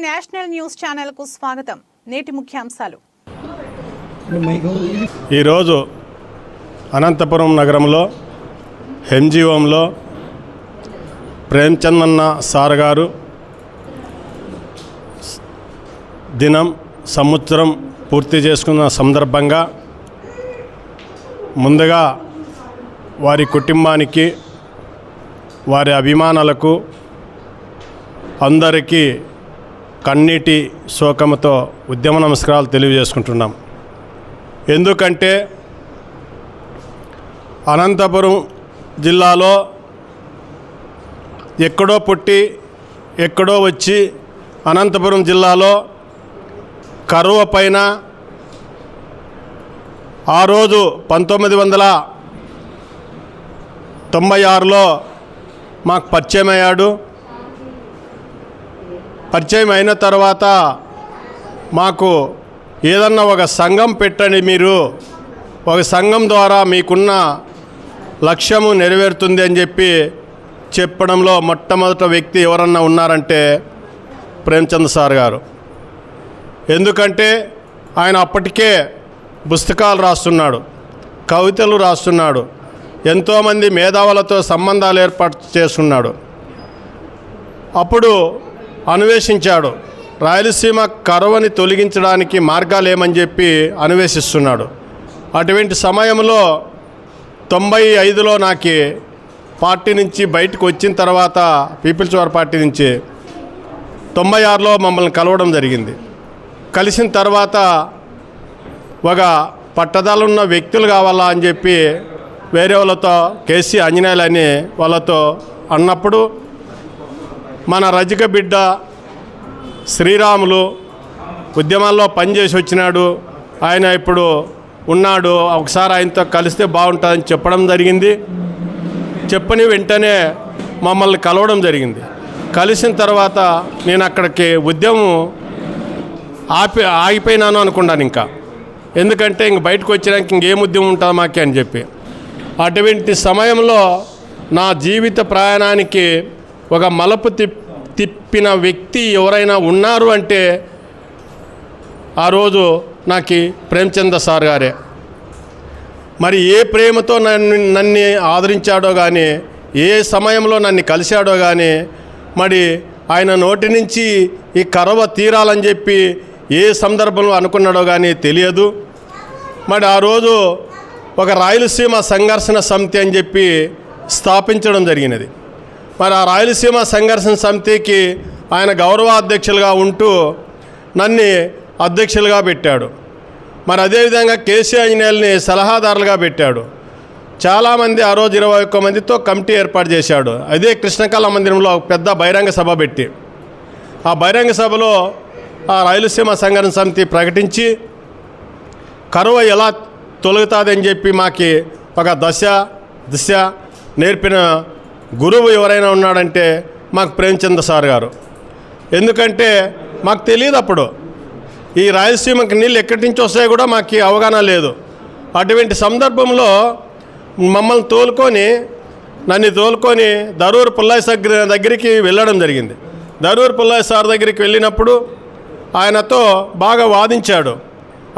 National news channel కు స్వాగతం. నేటి ముఖ్యాంశాలు. ఈరోజు అనంతపురం నగరంలో ఎంజీఓంలో ప్రేమ్చంద్ సార్ గారు దినం సంవత్సరం పూర్తి చేసుకున్న సందర్భంగా ముందుగా వారి కుటుంబానికి, వారి అభిమానులకు అందరికీ కన్నీటి శోకంతో ఉద్యమ నమస్కారాలు తెలియజేసుకుంటున్నాం. ఎందుకంటే అనంతపురం జిల్లాలో ఎక్కడో పుట్టి ఎక్కడో వచ్చి అనంతపురం జిల్లాలో కరువు పైన ఆ రోజు 1996లో మాకు పరిచయం అయ్యాడు. పరిచయం అయిన తర్వాత మాకు ఏదన్నా ఒక సంఘం పెట్టండి, మీరు ఒక సంఘం ద్వారా మీకున్న లక్ష్యము నెరవేరుతుంది అని చెప్పి చెప్పడంలో మొట్టమొదటి వ్యక్తి ఎవరన్నా ఉన్నారంటే ప్రేమ్చంద్ సార్ గారు. ఎందుకంటే ఆయన అప్పటికే పుస్తకాలు రాస్తున్నాడు, కవితలు రాస్తున్నాడు, ఎంతోమంది మేధావులతో సంబంధాలు ఏర్పాటు చేస్తున్నాడు. అప్పుడు అన్వేషించాడు, రాయలసీమ కరువుని తొలగించడానికి మార్గాలు ఏమని చెప్పి అన్వేషిస్తున్నాడు. అటువంటి సమయంలో 95లో నాకు పార్టీ నుంచి బయటకు వచ్చిన తర్వాత, పీపుల్స్ వార్ పార్టీ నుంచి 96లో మమ్మల్ని కలవడం జరిగింది. కలిసిన తర్వాత ఒక పట్టదాలున్న వ్యక్తులు కావాలా అని చెప్పి వేరే వాళ్ళతో, కేసీ ఆంజనేయులు అని వాళ్ళతో అన్నప్పుడు మన రజిక బిడ్డ శ్రీరాములు ఉద్యమాల్లో పనిచేసి వచ్చినాడు, ఆయన ఇప్పుడు ఉన్నాడు, ఒకసారి ఆయనతో కలిస్తే బాగుంటుందని చెప్పడం జరిగింది. చెప్పని వెంటనే మమ్మల్ని కలవడం జరిగింది. కలిసిన తర్వాత నేను అక్కడికి ఉద్యమం ఆగిపోయినాను అనుకున్నాను. ఇంకా ఎందుకంటే ఇంక బయటకు వచ్చినాక ఇంకేం ఉద్యమం ఉంటుంది మాకే అని చెప్పి. అటువంటి సమయంలో నా జీవిత ప్రయాణానికి ఒక మలుపు తిప్పిన వ్యక్తి ఎవరైనా ఉన్నారు అంటే ఆ రోజు నాకు ప్రేమ్చంద్ సార్ గారే. మరి ఏ ప్రేమతో నన్ను ఆదరించాడో కానీ, ఏ సమయంలో నన్ను కలిశాడో కానీ, మరి ఆయన నోటి నుంచి ఈ కరువు తీరాలని చెప్పి ఏ సందర్భంలో అనుకున్నాడో కానీ తెలియదు. మరి ఆ రోజు ఒక రాయలసీమ సంఘర్షణ సమితి అని చెప్పి స్థాపించడం జరిగినది. మరి ఆ రాయలసీమ సంఘర్షణ సమితికి ఆయన గౌరవ అధ్యక్షులుగా ఉంటూ నన్ను అధ్యక్షులుగా పెట్టాడు. మరి అదేవిధంగా కేసీ ఆంజనేయుల్ని సలహాదారులుగా పెట్టాడు. చాలామంది ఆ రోజు 21 మందితో కమిటీ ఏర్పాటు చేశాడు. అదే కృష్ణకళ మందిరంలో పెద్ద బహిరంగ సభ పెట్టి, ఆ బహిరంగ సభలో ఆ రాయలసీమ సంఘర్షణ సమితి ప్రకటించి కరువు ఎలా తొలగుతుందని చెప్పి మాకు ఒక దిశ నేర్పిన గురువు ఎవరైనా ఉన్నాడంటే మాకు ప్రేమ్చంద్ సార్ గారు. ఎందుకంటే మాకు తెలియదు అప్పుడు ఈ రాయలసీమకి నీళ్ళు ఎక్కడి నుంచి వస్తాయో కూడా మాకు అవగాహన లేదు. అటువంటి సందర్భంలో నన్ను తోలుకొని దరూర్ పుల్లయ్య సార్ దగ్గరికి వెళ్ళడం జరిగింది. దరూర్ పుల్లయ్య సార్ దగ్గరికి వెళ్ళినప్పుడు ఆయనతో బాగా వాదించాడు.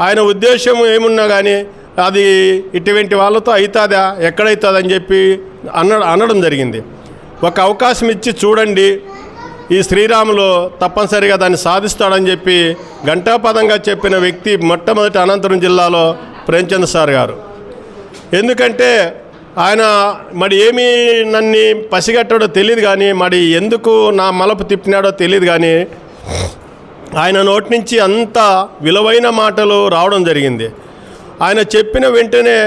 ఆయన ఉద్దేశం ఏమున్నా కానీ అది ఇటువంటి వాళ్ళతో అవుతుందా, ఎక్కడవుతుందని చెప్పి అనడం జరిగింది. ఒక అవకాశం ఇచ్చి చూడండి, ఈ శ్రీరాములు తప్పనిసరిగా దాన్ని సాధిస్తాడని చెప్పి ఘంటాపదంగా చెప్పిన వ్యక్తి మొట్టమొదటి అనంతపురం జిల్లాలో ప్రేమ్చంద్ సార్ గారు. ఎందుకంటే ఆయన మరి ఏమీ నన్ను పసిగట్టాడో తెలియదు కానీ, మరి ఎందుకు నా మలుపు తిప్పినాడో తెలియదు కానీ ఆయన నోటి నుంచి అంత విలువైన మాటలు రావడం జరిగింది. ఆయన చెప్పిన వెంటనే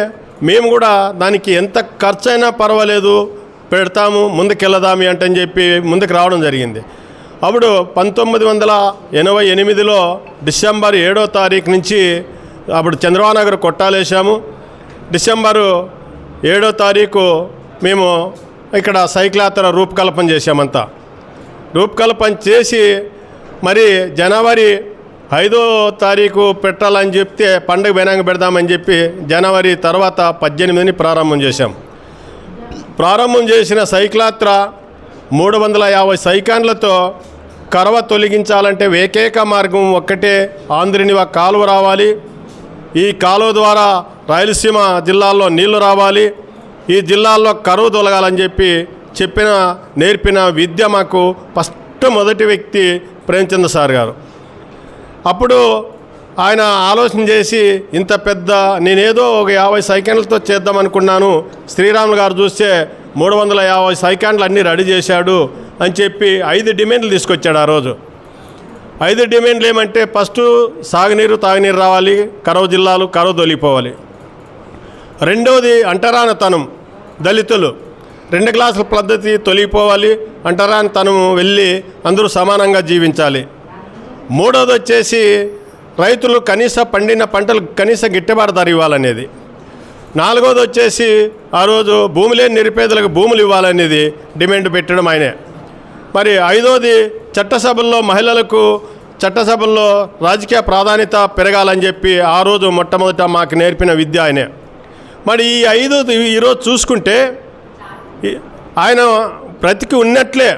మేము కూడా దానికి ఎంత ఖర్చు అయినా పర్వాలేదు పెడతాము, ముందుకెళ్ళదామి అంటని చెప్పి ముందుకు రావడం జరిగింది. అప్పుడు 1988లో డిసెంబర్ 7వ తారీఖు నుంచి అప్పుడు చంద్రబాబు నగర్ కొట్టాలేసాము. డిసెంబరు 7వ తారీఖు మేము ఇక్కడ సైకిల్ యాత్ర రూపకల్పన చేసామంతా. రూపకల్పన చేసి మరి జనవరి 5వ తారీఖు పెట్టాలని చెప్తే పండుగ బెనాంగ పెడదామని చెప్పి జనవరి తర్వాత 18ని ప్రారంభం చేశాం. ప్రారంభం చేసిన సైకిల్ యాత్ర 350 సైకాన్లతో కరవ తొలగించాలంటే ఏకైక మార్గం ఒక్కటే, ఆంధ్రనివ కాలువ రావాలి. ఈ కాలువ ద్వారా రాయలసీమ జిల్లాల్లో నీళ్లు రావాలి. ఈ జిల్లాల్లో కరువు తొలగాలని చెప్పి నేర్పిన విద్య మాకు ఫస్ట్ మొదటి వ్యక్తి ప్రేమచంద్ర సార్ గారు. అప్పుడు ఆయన ఆలోచన చేసి ఇంత పెద్ద నేనేదో ఒక 50 సెకండ్లతో చేద్దాం అనుకున్నాను. శ్రీరాములు గారు చూస్తే 350 సెకండ్లు అన్నీ రెడీ చేశాడు అని చెప్పి 5 డిమాండ్లు తీసుకొచ్చాడు. ఆ రోజు 5 డిమాండ్లు ఏమంటే, ఫస్ట్ సాగునీరు తాగునీరు రావాలి, కరువు జిల్లాలు కరువు తొలిగిపోవాలి. రెండవది అంటరానితనం, దళితులు 2 క్లాసుల పద్ధతి తొలగిపోవాలి, అంటరానితనం వెళ్ళి అందరూ సమానంగా జీవించాలి. మూడవది వచ్చేసి రైతులు కనీస పండిన పంటలు కనీస గిట్టుబాటు ధర ఇవ్వాలనేది. నాలుగవది వచ్చేసి ఆ రోజు భూమి లేని నిరుపేదలకు భూములు ఇవ్వాలనేది డిమాండ్ పెట్టడం ఆయనే. మరి ఐదవది చట్టసభల్లో మహిళలకు చట్టసభల్లో రాజకీయ ప్రాధాన్యత పెరగాలని చెప్పి ఆ రోజు మొట్టమొదట మాకు నేర్పిన విద్య ఆయనే. మరి ఈ 5 ఈరోజు చూసుకుంటే ఆయన బ్రతికి ఉన్నట్లే.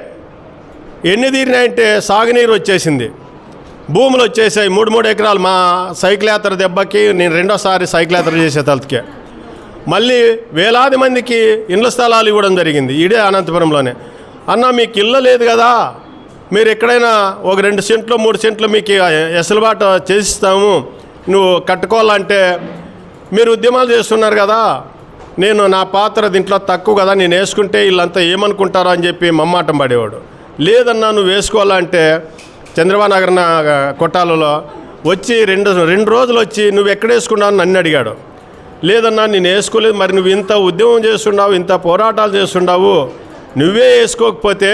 ఎన్ని తీరినాయంటే సాగునీరు వచ్చేసింది, భూములు వచ్చేసాయి 3 ఎకరాలు. మా సైకిల్ యాత్ర దెబ్బకి నేను రెండోసారి సైకిల్ యాత్ర చేసే తలకి మళ్ళీ వేలాది మందికి ఇండ్ల స్థలాలు ఇవ్వడం జరిగింది. ఇదే అనంతపురంలోనే. అన్న మీకు ఇల్లు లేదు కదా, మీరు ఎక్కడైనా ఒక 2 సెంట్లు 3 సెంట్లు మీకు ఎసలుబాటు చేసిస్తాము, నువ్వు కట్టుకోవాలంటే మీరు ఉద్యమాలు చేస్తున్నారు కదా, నేను నా పాత్ర దీంట్లో తక్కువ కదా, నేను వేసుకుంటే వీళ్ళంతా ఏమనుకుంటారో అని చెప్పి మమ్మాటం పడేవాడు. లేదన్నా నువ్వు వేసుకోవాలంటే చంద్రబాబు నగర్ కొట్టాలలో వచ్చి రెండు రోజులు వచ్చి నువ్వు ఎక్కడ వేసుకున్నావు నన్ను అడిగాడు. లేదన్నా నేను వేసుకోలేదు, మరి నువ్వు ఇంత ఉద్యమం చేస్తున్నావు, ఇంత పోరాటాలు చేస్తున్నావు, నువ్వే వేసుకోకపోతే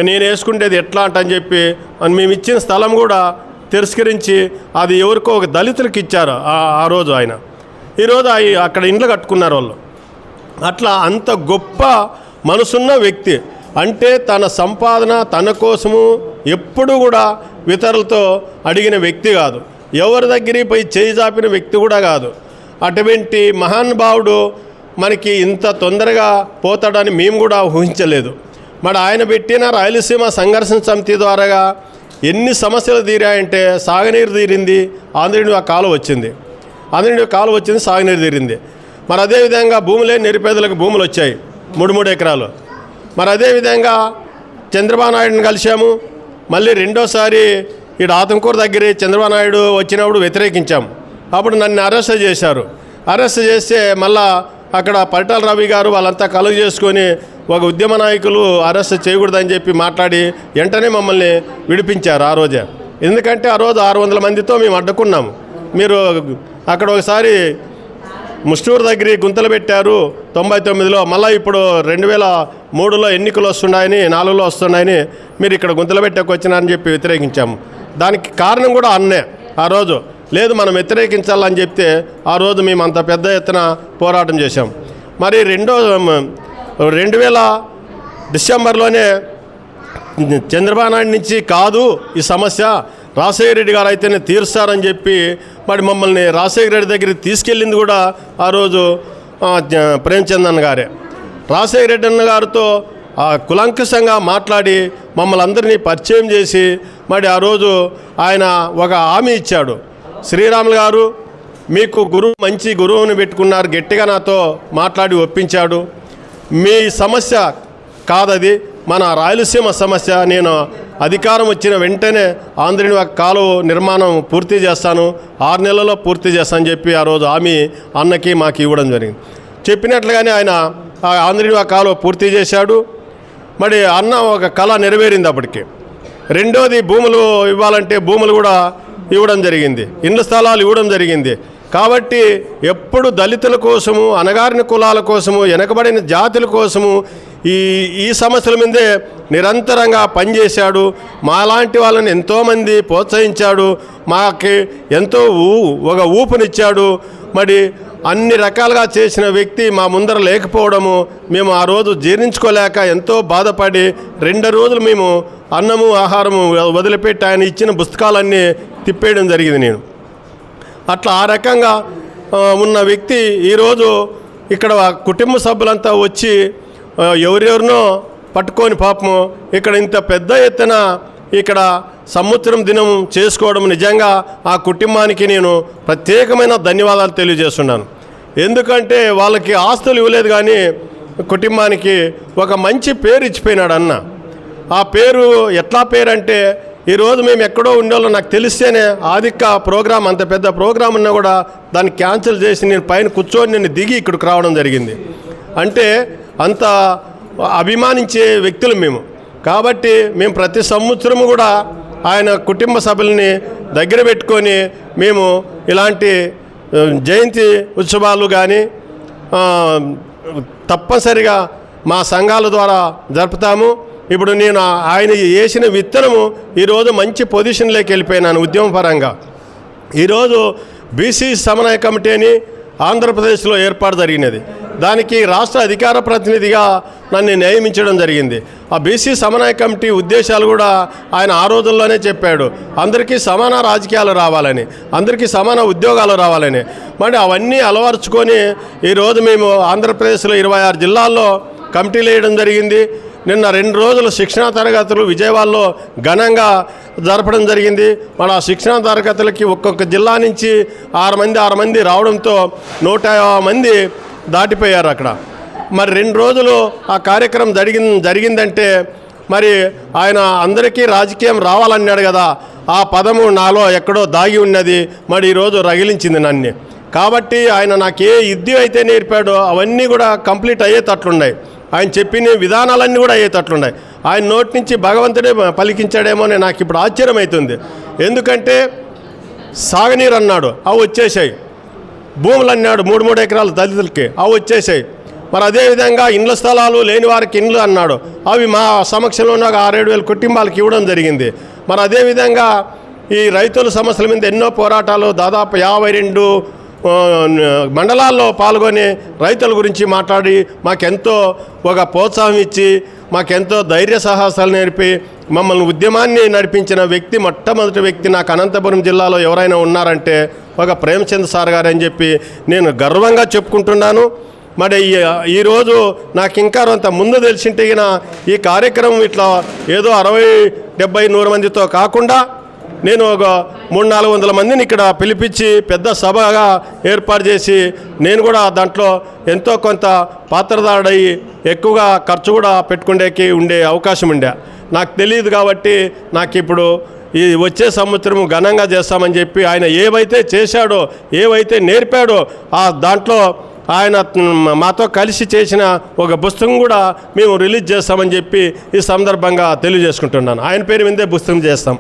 నేను వేసుకుంటేది ఎట్లా అంటని చెప్పి మేము ఇచ్చిన స్థలం కూడా తిరస్కరించి అది ఎవరికో ఒక దళితులకు ఇచ్చారు ఆ రోజు. ఆయన ఈరోజు అక్కడ ఇండ్లు కట్టుకున్నారు వాళ్ళు. అట్లా అంత గొప్ప మనసున్న వ్యక్తి. అంటే తన సంపాదన తన కోసము ఎప్పుడు కూడా ఇతరులతో అడిగిన వ్యక్తి కాదు, ఎవరి దగ్గరికి పోయి చేయి చాపిన వ్యక్తి కూడా కాదు. అటువంటి మహానుభావుడు మనకి ఇంత తొందరగా పోతాడని మేము కూడా ఊహించలేదు. మరి ఆయన పెట్టిన రాయలసీమ సంఘర్షణ సమితి ద్వారాగా ఎన్ని సమస్యలు తీరాయంటే, సాగునీరు తీరింది, ఆంధ్రనివ కాలువ వచ్చింది, సాగునీరు తీరింది. మరి అదేవిధంగా భూములే నిరుపేదలకు భూములు వచ్చాయి 3 ఎకరాలు. మరి అదేవిధంగా చంద్రబాబు నాయుడుని కలిశాము. మళ్ళీ రెండోసారి ఇక్కడ ఆతంకూరు దగ్గర చంద్రబాబు నాయుడు వచ్చినప్పుడు వ్యతిరేకించాము. అప్పుడు నన్ను అరెస్ట్ చేశారు. అరెస్ట్ చేస్తే మళ్ళా అక్కడ పరిటాల రవి గారు వాళ్ళంతా కలుగు చేసుకొని ఒక ఉద్యమ నాయకులు అరెస్ట్ చేయకూడదని చెప్పి మాట్లాడి వెంటనే మమ్మల్ని విడిపించారు ఆ రోజే. ఎందుకంటే ఆ రోజు 600 మందితో మేము అడ్డుకున్నాము. మీరు అక్కడ ఒకసారి ముస్టూరు దగ్గర గుంతలు పెట్టారు 99లో, మళ్ళీ ఇప్పుడు 2003లో ఎన్నికలు వస్తున్నాయని 4లో వస్తున్నాయని మీరు ఇక్కడ గుంతలు పెట్టకొచ్చినారని చెప్పి వ్యతిరేకించాము. దానికి కారణం కూడా అన్నే. ఆ రోజు లేదు మనం వ్యతిరేకించాలని చెప్తే ఆ రోజు మేము అంత పెద్ద ఎత్తున పోరాటం చేశాం. మరి 2000 డిసెంబర్లోనే చంద్రబాబు నాయుడు నుంచి కాదు ఈ సమస్య, రాజశేఖర రెడ్డి గారు అయితేనే తీరుస్తారని చెప్పి మరి మమ్మల్ని రాజశేఖర రెడ్డి దగ్గరికి తీసుకెళ్ళింది కూడా ఆ రోజు ప్రేమచంద్ గారే. రాజశేఖర రెడ్డి అన్న గారితో కులంకుశంగా మాట్లాడి మమ్మల్ని అందరినీ పరిచయం చేసి మరి ఆ రోజు ఆయన ఒక హామీ ఇచ్చాడు. శ్రీరాములు గారు మీకు మంచి గురువుని పెట్టుకున్నారు, గట్టిగా నాతో మాట్లాడి ఒప్పించాడు. మీ సమస్య కాదది, మన రాయలసీమ సమస్య. నేను అధికారం వచ్చిన వెంటనే ఆంధ్రనివ కాలువ నిర్మాణం పూర్తి చేస్తాను, 6 నెలల్లో పూర్తి చేస్తానని చెప్పి ఆ రోజు హామీ అన్నకి మాకు ఇవ్వడం జరిగింది. చెప్పినట్లుగానే ఆయన ఆంధ్రనివ కాలువ పూర్తి చేశాడు. మరి అన్న ఒక కళ నెరవేరింది అప్పటికి. రెండోది భూములు ఇవ్వాలంటే భూములు కూడా ఇవ్వడం జరిగింది, ఇండ్ల స్థలాలు ఇవ్వడం జరిగింది. కాబట్టి ఎప్పుడు దళితుల కోసము, అణగారిన కులాల కోసము, వెనకబడిన జాతుల కోసము ఈ సమస్యల మీదే నిరంతరంగా పనిచేశాడు. మాలాంటి వాళ్ళని ఎంతోమంది ప్రోత్సహించాడు, మాకి ఎంతో ఒక ఊపునిచ్చాడు. మరి అన్ని రకాలుగా చేసిన వ్యక్తి మా ముందర లేకపోవడము మేము ఆ రోజు జీర్ణించుకోలేక ఎంతో బాధపడి 2 రోజులు మేము అన్నము ఆహారము వదిలిపెట్టి ఆయన ఇచ్చిన పుస్తకాలన్నీ తిప్పేయడం జరిగింది నేను. అట్లా ఆ రకంగా ఉన్న వ్యక్తి ఈరోజు ఇక్కడ కుటుంబ సభ్యులంతా వచ్చి ఎవరెవరినో పట్టుకొని పాపము ఇక్కడ ఇంత పెద్ద ఎత్తున ఇక్కడ సంవత్సరం దినం చేసుకోవడం నిజంగా ఆ కుటుంబానికి నేను ప్రత్యేకమైన ధన్యవాదాలు తెలియజేస్తున్నాను. ఎందుకంటే వాళ్ళకి ఆస్తులు ఇవ్వలేదు, కానీ కుటుంబానికి ఒక మంచి పేరు ఇచ్చిపోయినాడు అన్న. ఆ పేరు ఎట్లా పేరు అంటే, ఈరోజు మేము ఎక్కడో ఉండేవాళ్ళం నాకు తెలిస్తేనే ఆదిక్క ప్రోగ్రాం, అంత పెద్ద ప్రోగ్రాం ఉన్నా కూడా దాన్ని క్యాన్సిల్ చేసి నేను పైన కూర్చొని నేను దిగి ఇక్కడికి రావడం జరిగింది. అంటే అంత అభిమానించే వ్యక్తులు మేము. కాబట్టి మేము ప్రతి సంవత్సరము కూడా ఆయన కుటుంబ సభ్యుల్ని దగ్గర పెట్టుకొని మేము ఇలాంటి జయంతి ఉత్సవాలు కానీ తప్పనిసరిగా మా సంఘాల ద్వారా జరుపుతాము. ఇప్పుడు నేను ఆయన వేసిన విత్తనము ఈరోజు మంచి పొజిషన్లోకి వెళ్ళిపోయినాను ఉద్యమపరంగా. ఈరోజు బీసీ సమన్వయ కమిటీని ఆంధ్రప్రదేశ్లో ఏర్పాటు జరిగినది. దానికి రాష్ట్ర అధికార ప్రతినిధిగా నన్ను నియమించడం జరిగింది. ఆ బీసీ సమన్వయ కమిటీ ఉద్దేశాలు కూడా ఆయన ఆ రోజుల్లోనే చెప్పాడు. అందరికీ సమాన రాజకీయాలు రావాలని, అందరికీ సమాన ఉద్యోగాలు రావాలని. మరి అవన్నీ అలవరుచుకొని ఈరోజు మేము ఆంధ్రప్రదేశ్లో 26 జిల్లాల్లో కమిటీలు వేయడం జరిగింది. నిన్న 2 రోజులు శిక్షణా తరగతులు విజయవాడలో ఘనంగా జరపడం జరిగింది. మన ఆ శిక్షణా తరగతులకి ఒక్కొక్క జిల్లా నుంచి 6 మంది రావడంతో 150 మంది దాటిపోయారు అక్కడ. మరి 2 రోజులు ఆ కార్యక్రమం జరిగిందంటే మరి ఆయన అందరికీ రాజకీయం రావాలన్నాడు కదా, ఆ పదము నాలో ఎక్కడో దాగి ఉన్నది. మరి ఈరోజు రగిలించింది నన్ను. కాబట్టి ఆయన నాకు ఏ యుద్ధం అయితే నేర్పాడో అవన్నీ కూడా కంప్లీట్ అయ్యేటట్లున్నాయి. ఆయన చెప్పిన విధానాలన్నీ కూడా అయ్యేటట్లున్నాయి. ఆయన నోటి నుంచి భగవంతుడే పలికించాడేమో అని నాకు ఇప్పుడు ఆశ్చర్యం అవుతుంది. ఎందుకంటే సాగునీరు అన్నాడు, అవి వచ్చేసాయి. భూములు అన్నాడు 3 ఎకరాలు దళితులకి, అవి వచ్చేసాయి. మరి అదేవిధంగా ఇండ్ల స్థలాలు లేని వారికి ఇండ్లు అన్నాడు, అవి మా సమక్షంలో ఉన్న 6-7 వేల కుటుంబాలకు ఇవ్వడం జరిగింది. మరి అదేవిధంగా ఈ రైతుల సమస్యల మీద ఎన్నో పోరాటాలు, దాదాపు 52 మండలాల్లో పాల్గొని రైతుల గురించి మాట్లాడి మాకెంతో ఒక ప్రోత్సాహం ఇచ్చి మాకెంతో ధైర్య సాహసాలు నేర్పి మమ్మల్ని ఉద్యమాన్ని నడిపించిన వ్యక్తి, మొట్టమొదటి వ్యక్తి నాకు అనంతపురం జిల్లాలో ఎవరైనా ఉన్నారంటే ఒక ప్రేమచంద్ సార్ గారు అని చెప్పి నేను గర్వంగా చెప్పుకుంటున్నాను. మరి ఈరోజు నాకు ఇంకా అంత ముందు తెలిసింటే ఈ కార్యక్రమం ఇట్లా ఏదో 60-70-100 మందితో కాకుండా నేను ఒక 300-400 మందిని ఇక్కడ పిలిపించి పెద్ద సభగా ఏర్పాటు చేసి నేను కూడా దాంట్లో ఎంతో కొంత పాత్రదారుడయ్యి ఎక్కువగా ఖర్చు కూడా పెట్టుకునేకి ఉండే అవకాశం ఉండే. నాకు తెలియదు కాబట్టి నాకు ఇప్పుడు ఈ వచ్చే సంవత్సరం ఘనంగా చేస్తామని చెప్పి ఆయన ఏవైతే చేశాడో, ఏవైతే నేర్పాడో ఆ దాంట్లో ఆయన మాతో కలిసి చేసిన ఒక పుస్తకం కూడా మేము రిలీజ్ చేస్తామని చెప్పి ఈ సందర్భంగా తెలియజేసుకుంటున్నాను. ఆయన పేరు మీదే పుస్తకం చేస్తాం.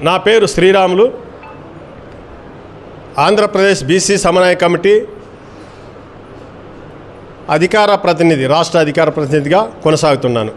నా పేరు శ్రీరాములు. ఆంధ్రప్రదేశ్ బీసీ సమన్వయ కమిటీ అధికార ప్రతినిధి, రాష్ట్ర అధికార ప్రతినిధిగా కొనసాగుతున్నాను.